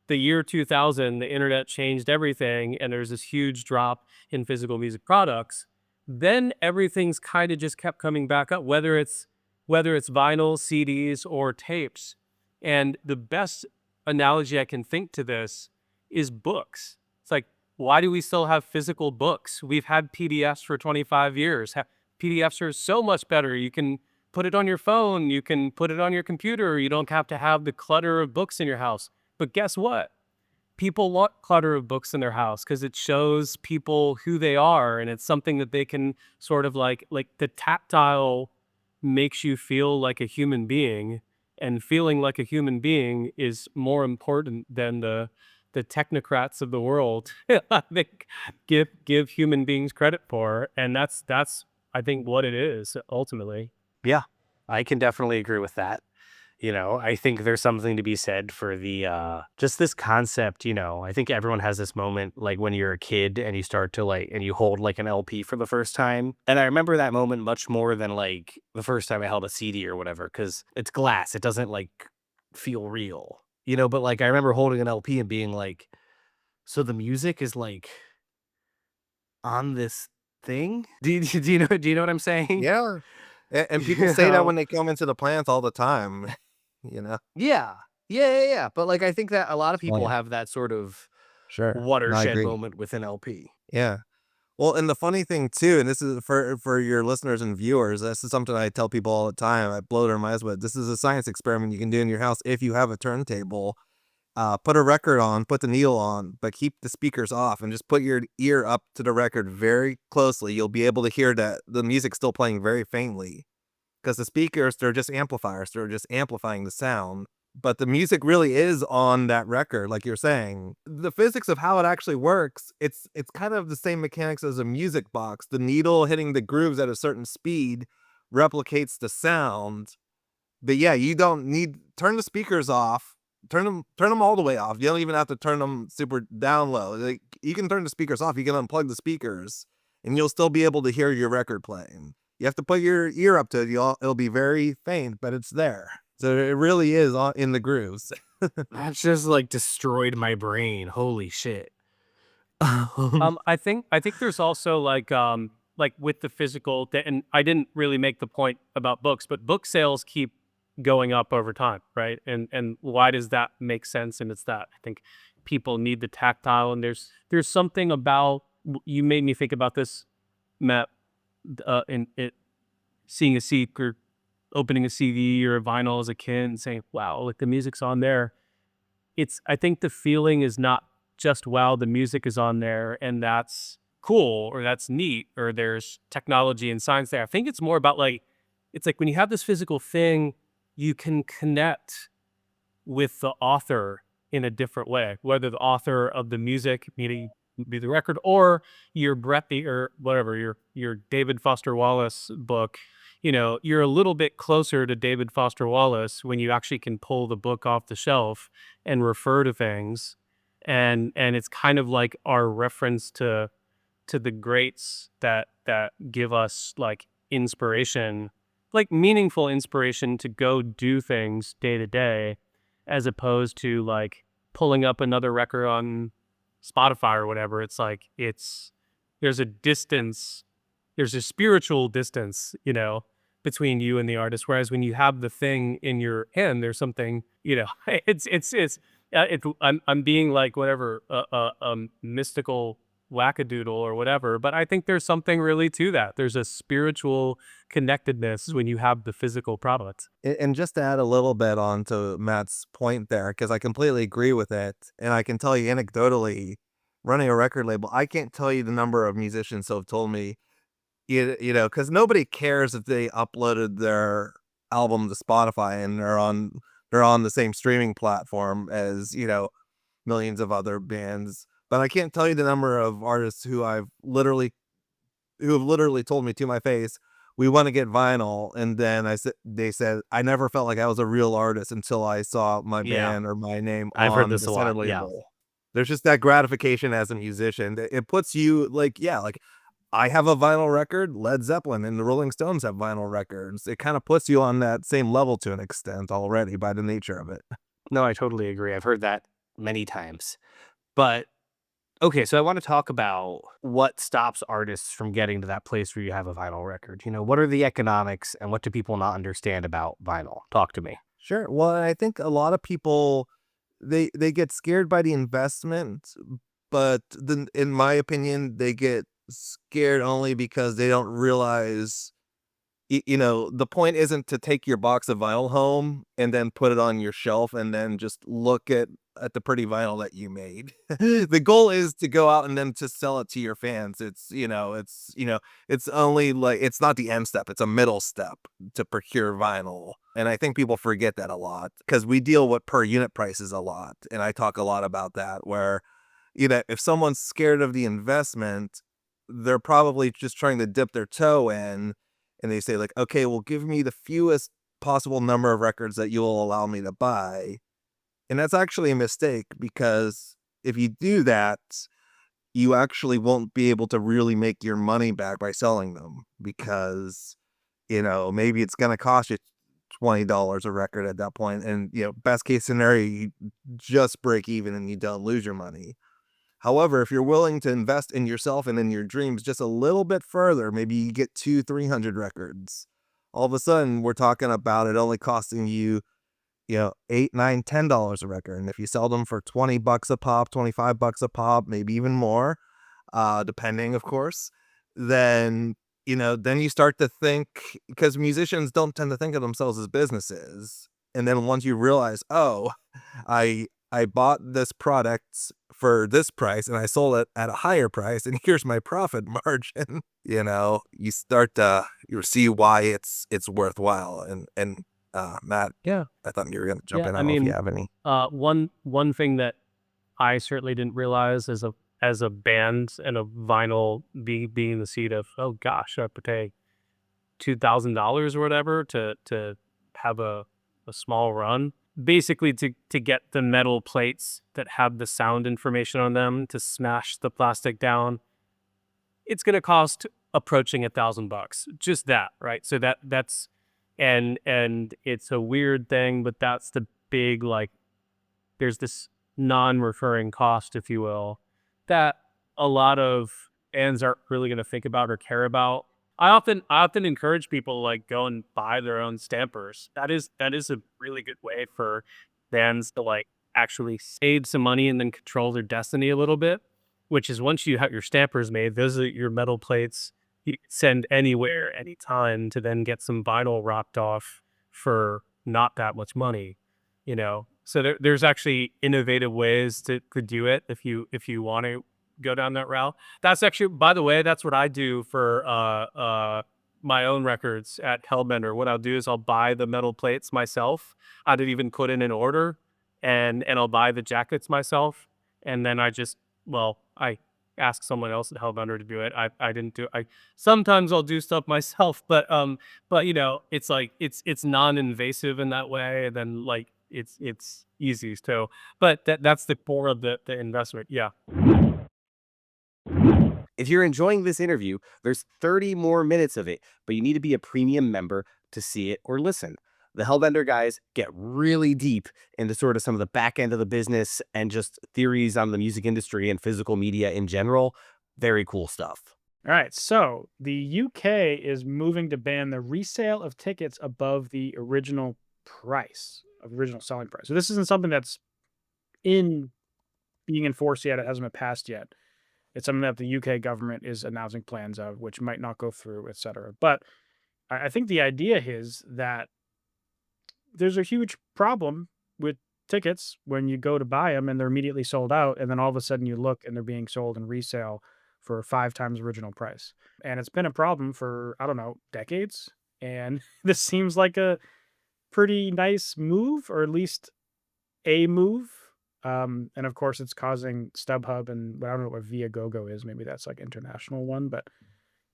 the year 2000, the internet changed everything, and there's this huge drop in physical music products. Then everything's kind of just kept coming back up, whether it's vinyl, CDs, or tapes. And the best analogy I can think to this is books. It's like, why do we still have physical books? We've had PDFs for 25 years. PDFs are so much better. You can put it on your phone. You can put it on your computer. You don't have to have the clutter of books in your house. But guess what? People want clutter of books in their house because it shows people who they are, and it's something that they can sort of like the tactile makes you feel like a human being, and feeling like a human being is more important than the technocrats of the world I think give human beings credit for. And that's I think what it is ultimately. Yeah, I can definitely agree with that. I think there's something to be said for the just this concept. I think everyone has this moment, like when you're a kid and you start to and you hold like an LP for the first time. And I remember that moment much more than like the first time I held a CD or whatever, because it's glass. It doesn't like feel real, but like I remember holding an LP and being like, so the music is like on this thing. Do you know what I'm saying? Yeah. And people say that when they come into the plants all the time, Yeah. But like, I think that a lot of people yeah. have that sort of Sure. No, I watershed agree. moment with an LP. Yeah. Well, and the funny thing too, and this is for your listeners and viewers, this is something I tell people all the time. I blow their minds with. This is a science experiment you can do in your house if you have a turntable. Put a record on, put the needle on, but keep the speakers off, and just put your ear up to the record very closely. You'll be able to hear that the music's still playing very faintly, because the speakers, they're just amplifiers. They're just amplifying the sound. But the music really is on that record, like you're saying. The physics of how it actually works, it's kind of the same mechanics as a music box. The needle hitting the grooves at a certain speed replicates the sound. But yeah, you don't need turn the speakers off. Turn them all the way off. You don't even have to turn them super down low. Like, you can turn the speakers off. You can unplug the speakers, and you'll still be able to hear your record playing. You have to put your ear up to it. It'll be very faint, but it's there. So it really is in the grooves. That's just like destroyed my brain. Holy shit. I think there's also like with the physical, and I didn't really make the point about books, but book sales keep going up over time, right? And why does that make sense? And it's that I think people need the tactile, and there's something about, you made me think about this, Matt, in it, seeing a CD or opening a CD or a vinyl as a kid and saying, wow, like the music's on there. I think the feeling is not just, wow, the music is on there and that's cool or that's neat or there's technology and science there. I think it's more about like, it's like when you have this physical thing, you can connect with the author in a different way, whether the author of the music, meaning be the record, or your Breppy or whatever, your David Foster Wallace book. You know, you're a little bit closer to David Foster Wallace when you actually can pull the book off the shelf and refer to things. And it's kind of like our reference to the greats that give us like inspiration, like meaningful inspiration to go do things day to day, as opposed to like pulling up another record on Spotify or whatever. It's like, there's a distance, there's a spiritual distance, you know, between you and the artist. Whereas when you have the thing in your hand, there's something, you know, I'm being like whatever, mystical wackadoodle or whatever, but I think there's something really to that. There's a spiritual connectedness when you have the physical product. And just to add a little bit on to Matt's point there, because I completely agree with it. And I can tell you anecdotally, running a record label, I can't tell you the number of musicians who have told me, you know, because nobody cares if they uploaded their album to Spotify and they're on the same streaming platform as, you know, millions of other bands. But I can't tell you the number of artists who have literally told me to my face, we want to get vinyl. And then they said, I never felt like I was a real artist until I saw my band or my name I've on heard this the a center lot. Yeah. label. There's just that gratification as a musician. It puts you like, yeah, like I have a vinyl record, Led Zeppelin and the Rolling Stones have vinyl records. It kind of puts you on that same level to an extent already by the nature of it. No, I totally agree. I've heard that many times. But okay, so I want to talk about what stops artists from getting to that place where you have a vinyl record. You know, what are the economics and what do people not understand about vinyl? Talk to me. Sure. Well, I think a lot of people they get scared by the investment, but then in my opinion, they get scared only because they don't realize you know, the point isn't to take your box of vinyl home and then put it on your shelf and then just look at the pretty vinyl that you made. The goal is to go out and then to sell it to your fans. It's only like, it's not the end step. It's a middle step to procure vinyl. And I think people forget that a lot because we deal with per unit prices a lot. And I talk a lot about that where, you know, if someone's scared of the investment, they're probably just trying to dip their toe in. And they say like, okay, well, give me the fewest possible number of records that you will allow me to buy. And that's actually a mistake because if you do that, you actually won't be able to really make your money back by selling them because, you know, maybe it's going to cost you $20 a record at that point. And, you know, best case scenario, you just break even and you don't lose your money. However, if you're willing to invest in yourself and in your dreams just a little bit further, maybe you get 200-300 records. All of a sudden, we're talking about it only costing you $8, $9, $10 a record. And if you sell them for $20 a pop, $25 a pop, maybe even more, depending, of course, then then you start to think, because musicians don't tend to think of themselves as businesses. And then once you realize, oh, I bought this product for this price and I sold it at a higher price, and here's my profit margin. You start to see why it's worthwhile. And Matt, Yeah. I thought you were gonna jump Yeah, in. I I don't know if you mean, have any. one thing that I certainly didn't realize as a band and a vinyl being in the seat of, oh gosh, I have to pay $2,000 or whatever to have a small run. Basically to get the metal plates that have the sound information on them to smash the plastic down, it's gonna cost approaching $1,000. Just that, right? So that's and it's a weird thing, but that's the big, like, there's this non-recurring cost, if you will, that a lot of bands aren't really going to think about or care about. I often encourage people, like, go and buy their own stampers. That is a really good way for bands to, like, actually save some money and then control their destiny a little bit. Which is, once you have your stampers made, those are your metal plates you can send anywhere, anytime, to then get some vinyl rocked off for not that much money. So there's actually innovative ways to do it if you want to go down that route. That's actually, by the way, that's what I do for my own records at Hellbender. What I'll do is I'll buy the metal plates myself. I didn't even put in an order, and I'll buy the jackets myself, and then I ask someone else at Hellbender to do it. I didn't do I Sometimes I'll do stuff myself, but it's like it's non-invasive in that way, and then, like, it's easy. So, but that's the core of the investment. Yeah. If you're enjoying this interview, there's 30 more minutes of it, but you need to be a premium member to see it or listen. The Hellbender guys get really deep into sort of some of the back end of the business and just theories on the music industry and physical media in general. Very cool stuff. All right, so the UK is moving to ban the resale of tickets above the original selling price. So this isn't something that's being enforced yet. It hasn't been passed yet. It's something that the UK government is announcing plans of, which might not go through, etc. But I think the idea is that there's a huge problem with tickets when you go to buy them and they're immediately sold out, and then all of a sudden you look and they're being sold in resale for 5 times original price. And it's been a problem for, I don't know, decades. And this seems like a pretty nice move, or at least a move. And of course, it's causing StubHub, and I don't know what Viagogo is. Maybe that's like international one, but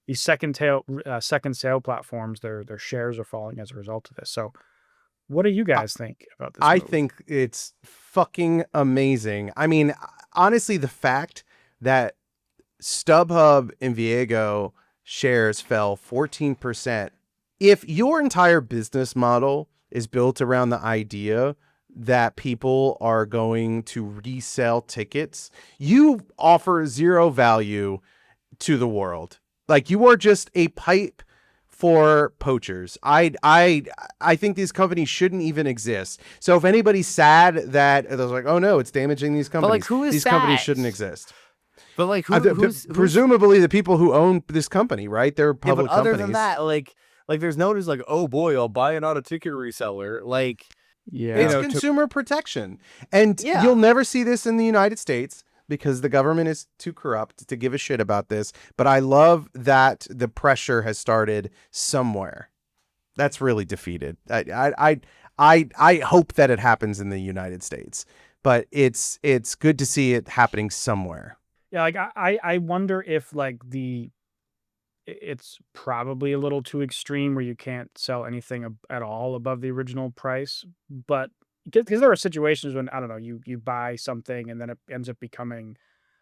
these second sale platforms, their shares are falling as a result of this. So, what do you guys think about this I move? think it's fucking amazing. I mean, honestly, the fact that StubHub and Viego shares fell 14%. If your entire business model is built around the idea that people are going to resell tickets, you offer zero value to the world. Like, you are just a pipe for poachers. I think these companies shouldn't even exist. So if anybody's sad that they're like, oh no, it's damaging these companies, like, who is these companies sad? shouldn't exist. But like, Presumably the people who own this company, right? They're Yeah, but public other companies. than that, like there's no just like, oh boy, I'll buy it on a ticket reseller. Like, Yeah. It's know, consumer protection. And Yeah. you'll never see this in the United States because the government is too corrupt to give a shit about this. But I love that the pressure has started somewhere. That's really defeated. I hope that it happens in the United States, but it's good to see it happening somewhere. Yeah, like I wonder if, like, it's probably a little too extreme where you can't sell anything at all above the original price. But because there are situations when, I don't know, you buy something and then it ends up becoming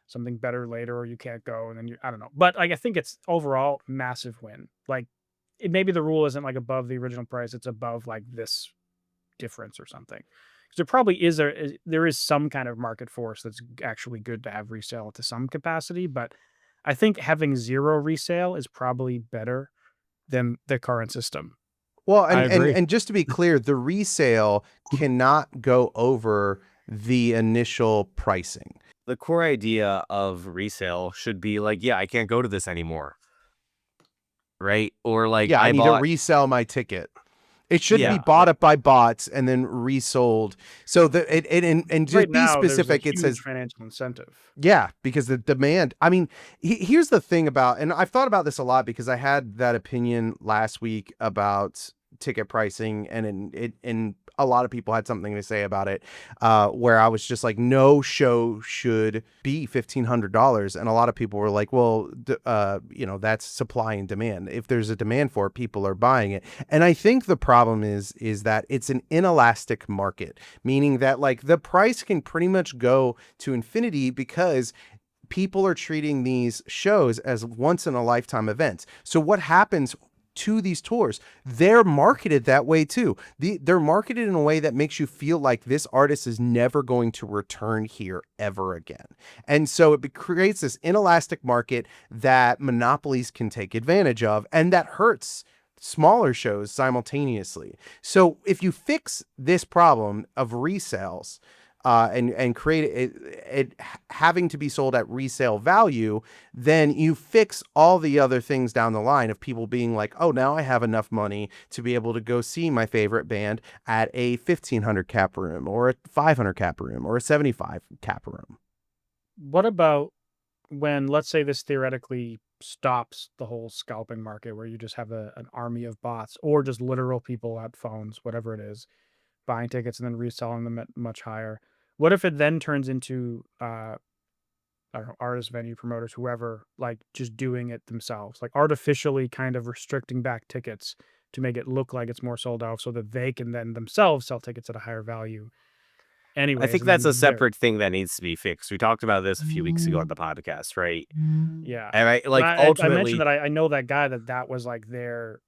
something better later, or you can't go, and then I don't know. But, like, I think it's overall massive win. Like, maybe the rule isn't like above the original price; it's above like this difference or something. Because there probably there is some kind of market force that's actually good to have resale to some capacity, but I think having zero resale is probably better than the current system. Well, I agree. and just to be clear, the resale cannot go over the initial pricing. The core idea of resale should be like, yeah, I can't go to this anymore. Right? Or like Yeah, I I need to bought resell my ticket. It shouldn't yeah, be bought up by bots and then resold. So and Right just be now, there's a specific. It huge says financial incentive. yeah, because the demand. I mean, here's the thing about, and I've thought about this a lot because I had that opinion last week about ticket pricing, and a lot of people had something to say about it, where I was just like, no show should be $1,500, and a lot of people were like, well, that's supply and demand. If there's a demand for it, people are buying it, and I think the problem is that it's an inelastic market, meaning that like the price can pretty much go to infinity because people are treating these shows as once in a lifetime events. So what happens to these tours? They're marketed that way too. They're marketed in a way that makes you feel like this artist is never going to return here ever again. And so it creates this inelastic market that monopolies can take advantage of, and that hurts smaller shows simultaneously. So if you fix this problem of resales, and create it having to be sold at resale value, then you fix all the other things down the line of people being like, oh, now I have enough money to be able to go see my favorite band at a 1,500 cap room or a 500 cap room or a 75 cap room. What about when, let's say, this theoretically stops the whole scalping market where you just have an army of bots or just literal people at phones, whatever it is, buying tickets and then reselling them at much higher? What if it then turns into I don't know, artists, venue promoters, whoever, like just doing it themselves, like artificially kind of restricting back tickets to make it look like it's more sold out so that they can then themselves sell tickets at a higher value I anyways, think and that's then a separate thing that needs to be fixed. We talked about this a few weeks ago on the podcast, right? yeah. And I But like I mentioned ultimately that I know that guy that was like the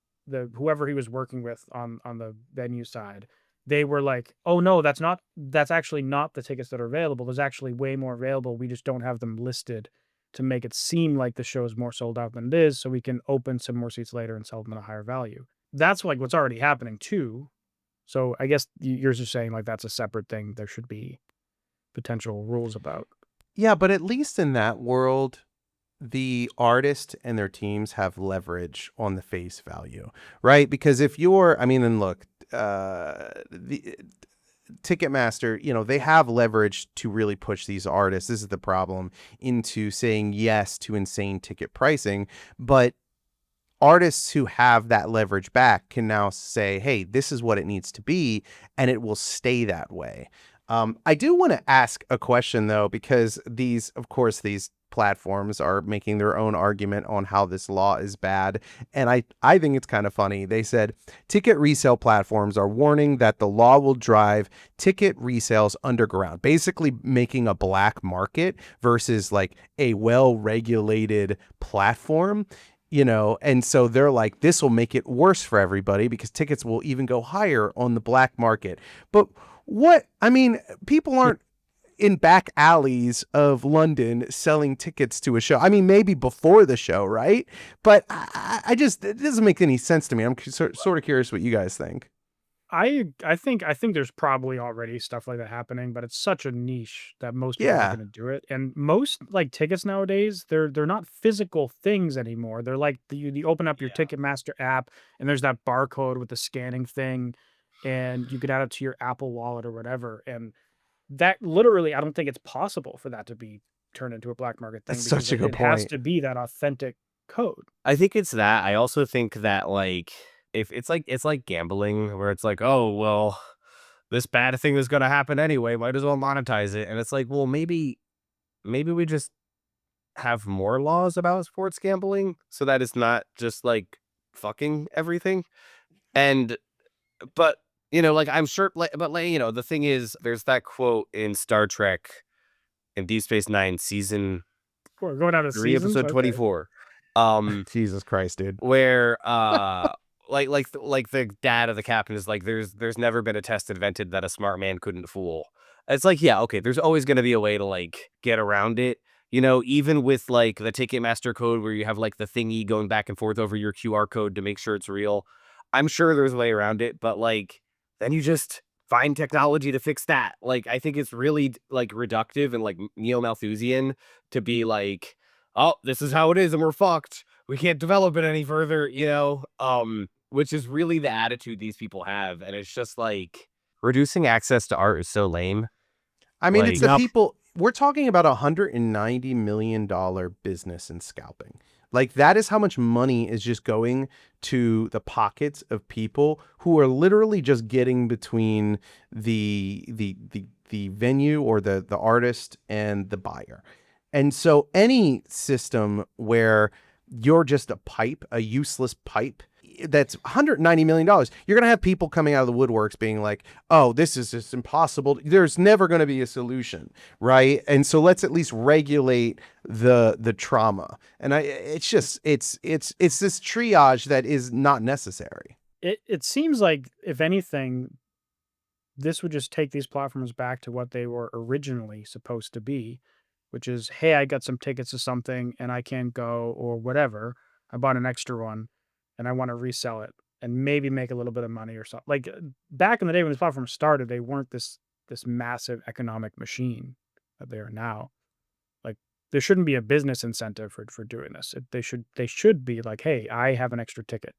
whoever he was working with on the venue side. They were like, "Oh no, that's actually not the tickets that are available. There's actually way more available. We just don't have them listed to make it seem like the show is more sold out than it is, so we can open some more seats later and sell them at a higher value." That's like what's already happening too. So I guess you're just saying like that's a separate thing there should be potential rules about. Yeah, but at least in that world, the artist and their teams have leverage on the face value, right? Because if you're, I mean, and look, the Ticketmaster, they have leverage to really push these artists. This is the problem, into saying yes to insane ticket pricing. But artists who have that leverage back can now say, hey, this is what it needs to be, and it will stay that way. I do want to ask a question, though, because these platforms are making their own argument on how this law is bad. And I think it's kind of funny. They said ticket resale platforms are warning that the law will drive ticket resales underground, basically making a black market versus like a well-regulated platform. And so they're like, this will make it worse for everybody because tickets will even go higher on the black market. But people aren't in back alleys of London selling tickets to a show. I mean, maybe before the show, right? But I just, it doesn't make any sense to me. I'm sort of curious what you guys think. I think there's probably already stuff like that happening, but it's such a niche that most people aren't Yeah. going to do it. And most like tickets nowadays, they're not physical things anymore. They're like you open up your Ticketmaster app and there's that barcode with the scanning thing, and you can add it to your Apple Wallet or whatever. And that literally, I don't think it's possible for that to be turned into a black market thing That's because such a good it has point. to be that authentic code. I think it's that. I also think that like if it's like gambling where it's like, oh well, this bad thing is gonna happen anyway, might as well monetize it. And it's like, well, maybe we just have more laws about sports gambling so that it's not just like fucking everything. And but like I'm sure but the thing is there's that quote in Star Trek in Deep Space Nine season We're going out of 3 seasons. episode Okay. 24. Jesus Christ, dude. Where like the dad of the captain is like there's never been a test invented that a smart man couldn't fool. It's like, yeah, okay, there's always going to be a way to like get around it, even with like the Ticketmaster code where you have like the thingy going back and forth over your QR code to make sure it's real. I'm sure there's a way around it, but like then you just find technology to fix that. Like I think it's really like reductive and like neo-Malthusian to be like, oh, this is how it is and we're fucked. We can't develop it any further, you know? Which is really the attitude these people have. And it's just like reducing access to art is so lame. I mean, it's the Yep. people. We're talking about $190 million business in scalping. Like, that is how much money is just going to the pockets of people who are literally just getting between the venue or the artist and the buyer. And so any system where you're just a pipe, a useless pipe, that's $190 million, you're going to have people coming out of the woodworks being like, oh, this is just impossible. There's never going to be a solution, right? And so let's at least regulate the trauma. And it's this triage that is not necessary. It seems like, if anything, this would just take these platforms back to what they were originally supposed to be, which is, hey, I got some tickets to something and I can't go, or whatever. I bought an extra one and I want to resell it and maybe make a little bit of money or something. Like, back in the day when these platforms started, they weren't this massive economic machine that they are now. Like, there shouldn't be a business incentive for doing this. They should be like, hey, I have an extra ticket,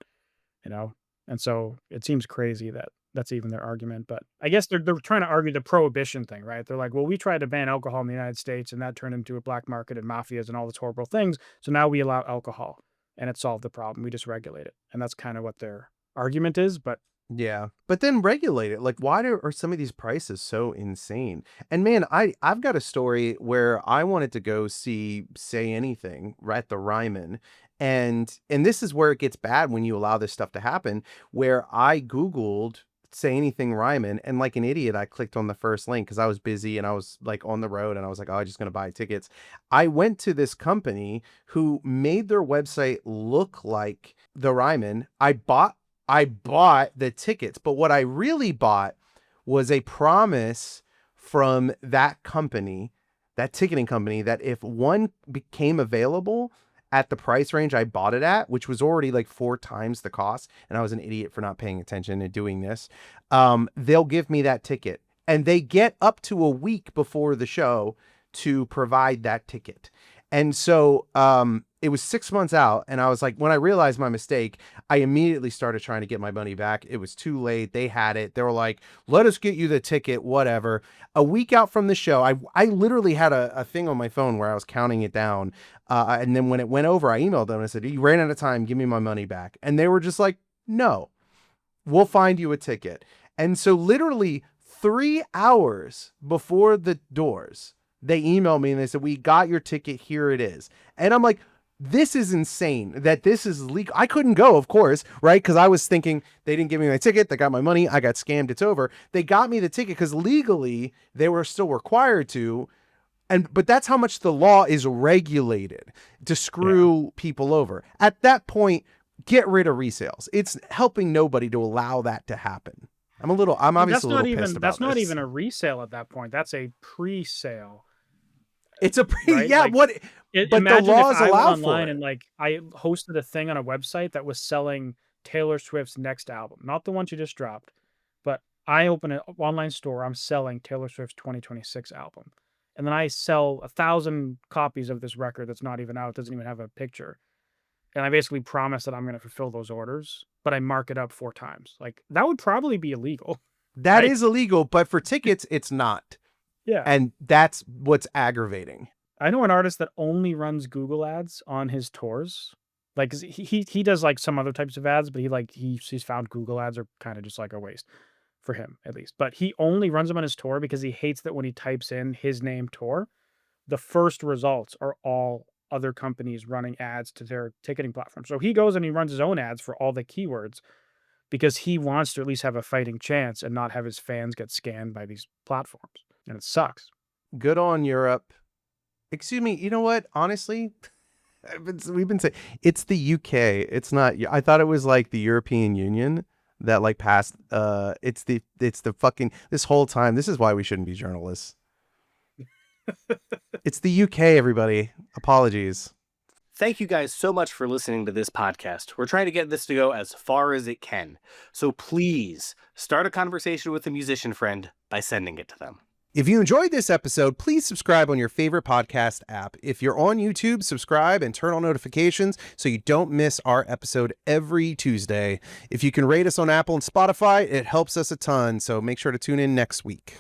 you know? And so it seems crazy that that's even their argument. But I guess they're trying to argue the prohibition thing, right? They're like, well, we tried to ban alcohol in the United States and that turned into a black market and mafias and all these horrible things. So now we allow alcohol and it solved the problem. We just regulate it. And that's kind of what their argument is. But Yeah, but then regulate it. Like, why are some of these prices so insane? And man, I've got a story where I wanted to go see Say Anything at the Ryman, and this is where it gets bad when you allow this stuff to happen. Where I Googled Say Anything Ryman, and like an idiot, I clicked on the first link because I was busy and I was like on the road, and I was like, oh, I'm just gonna buy tickets. I went to this company who made their website look like the Ryman. I bought the tickets, but what I really bought was a promise from that company, that ticketing company, that if one became available at the price range I bought it at, which was already like 4 times the cost, and I was an idiot for not paying attention and doing this, they'll give me that ticket. And they get up to a week before the show to provide that ticket. And so it was 6 months out, and I was like, when I realized my mistake, I immediately started trying to get my money back. It was too late. They had it. They were like, let us get you the ticket, whatever. A week out from the show, I literally had a thing on my phone where I was counting it down. And then when it went over, I emailed them and I said, you ran out of time. Give me my money back. And they were just like, no, we'll find you a ticket. And so literally 3 hours before the doors, they emailed me and they said, we got your ticket. Here it is. And I'm like, this is insane that this is legal. I couldn't go, of course, right? Because I was thinking they didn't give me my ticket. They got my money. I got scammed. It's over. They got me the ticket because legally they were still required to. But that's how much the law is regulated to screw people over. At that point, get rid of resales. It's helping nobody to allow that to happen. I'm obviously a little pissed about that's not this. even a resale at that point. That's a pre-sale. It's a Right? yeah. Like, But the imagine laws if I went allow for online it. and like I hosted a thing on a website that was selling Taylor Swift's next album, not the one she just dropped, but I open an online store. I'm selling Taylor Swift's 2026 album, and then I sell 1,000 copies of this record that's not even out, doesn't even have a picture, and I basically promise that I'm going to fulfill those orders, but I mark it up 4 times. Like, that would probably be illegal. That Right? is illegal, but for tickets, it's not. Yeah. And that's what's aggravating. I know an artist that only runs Google ads on his tours. Like, 'cause he does like some other types of ads, but he's found Google ads are kind of just like a waste for him, at least. But he only runs them on his tour because he hates that when he types in his name tour, the first results are all other companies running ads to their ticketing platform. So he goes and he runs his own ads for all the keywords because he wants to at least have a fighting chance and not have his fans get scanned by these platforms. And it sucks. Good on Europe. Excuse me. You know what? Honestly, we've been saying it's the UK. It's not. I thought it was like the European Union that like passed. It's the fucking this whole time. This is why we shouldn't be journalists. It's the UK. Everybody, apologies. Thank you guys so much for listening to this podcast. We're trying to get this to go as far as it can. So please start a conversation with a musician friend by sending it to them. If you enjoyed this episode, please subscribe on your favorite podcast app. If you're on YouTube, subscribe and turn on notifications so you don't miss our episode every Tuesday. If you can rate us on Apple and Spotify, it helps us a ton, so make sure to tune in next week.